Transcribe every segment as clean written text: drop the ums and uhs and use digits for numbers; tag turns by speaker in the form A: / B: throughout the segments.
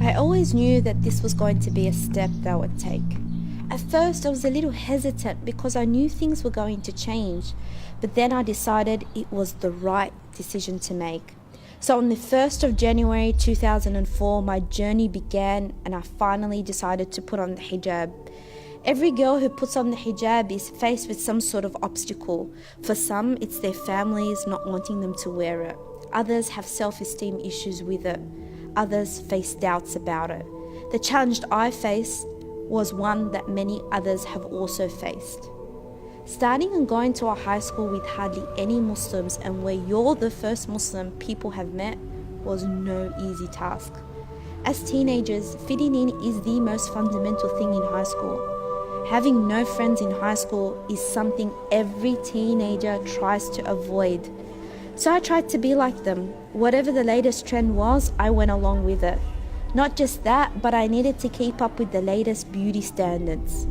A: I always knew that this was going to be a step that I would take. At first, I was a little hesitant because I knew things were going to change, but then I decided it was the right decision to make. So on the 1st of January 2004, my journey began and I finally decided to put on the hijab. Every girl who puts on the hijab is faced with some sort of obstacle. For some, it's their families not wanting them to wear it. Others have self-esteem issues with it. Others face doubts about it. The challenge I faced was one that many others have also faced. Starting and going to a high school with hardly any Muslims and where you're the first Muslim people have met was no easy task. As teenagers, fitting in is the most fundamental thing in high school. Having no friends in high school is something every teenager tries to avoid. So I tried to be like them. Whatever the latest trend was, I went along with it. Not just that, but I needed to keep up with the latest beauty standards.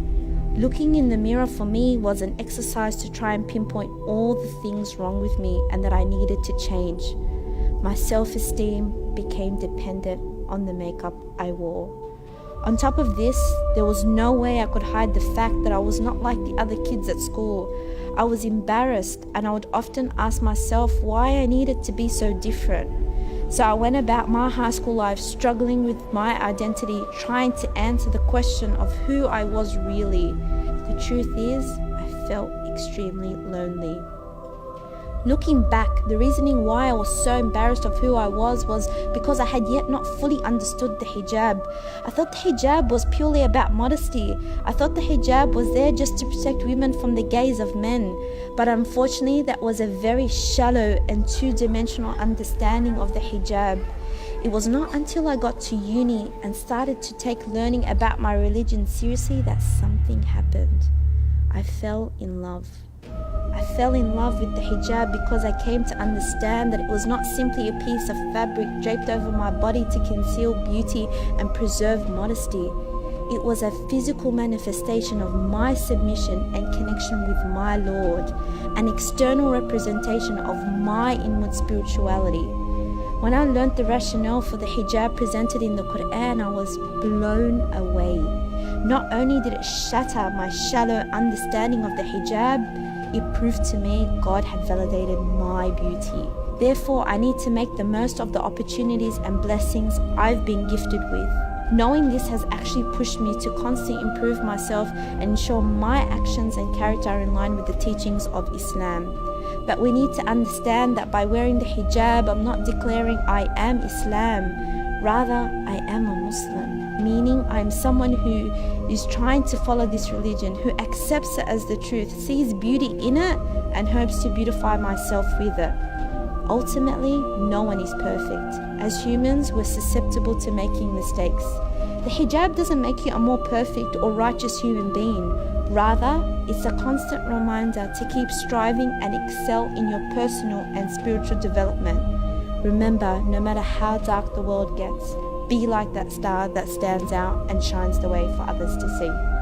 A: Looking in the mirror for me was an exercise to try and pinpoint all the things wrong with me and that I needed to change. My self-esteem became dependent on the makeup I wore. On top of this, there was no way I could hide the fact that I was not like the other kids at school. I was embarrassed and I would often ask myself why I needed to be so different. So I went about my high school life struggling with my identity, trying to answer the question of who I was really. The truth is, I felt extremely lonely. Looking back, the reasoning why I was so embarrassed of who I was because I had yet not fully understood the hijab. I thought the hijab was purely about modesty. I thought the hijab was there just to protect women from the gaze of men. But unfortunately, that was a very shallow and two-dimensional understanding of the hijab. It was not until I got to uni and started to take learning about my religion seriously that something happened. I fell in love. I fell in love with the hijab because I came to understand that it was not simply a piece of fabric draped over my body to conceal beauty and preserve modesty. It was a physical manifestation of my submission and connection with my Lord, an external representation of my inward spirituality. When I learnt the rationale for the hijab presented in the Quran, I was blown away. Not only did it shatter my shallow understanding of the hijab, it proved to me God had validated my beauty. Therefore, I need to make the most of the opportunities and blessings I've been gifted with. Knowing this has actually pushed me to constantly improve myself and ensure my actions and character are in line with the teachings of Islam. But we need to understand that by wearing the hijab, I'm not declaring I am Islam. Rather, I am a Muslim, meaning I am someone who is trying to follow this religion, who accepts it as the truth, sees beauty in it, and hopes to beautify myself with it. Ultimately, no one is perfect. As humans, we're susceptible to making mistakes. The hijab doesn't make you a more perfect or righteous human being. Rather, it's a constant reminder to keep striving and excel in your personal and spiritual development. Remember, no matter how dark the world gets, be like that star that stands out and shines the way for others to see.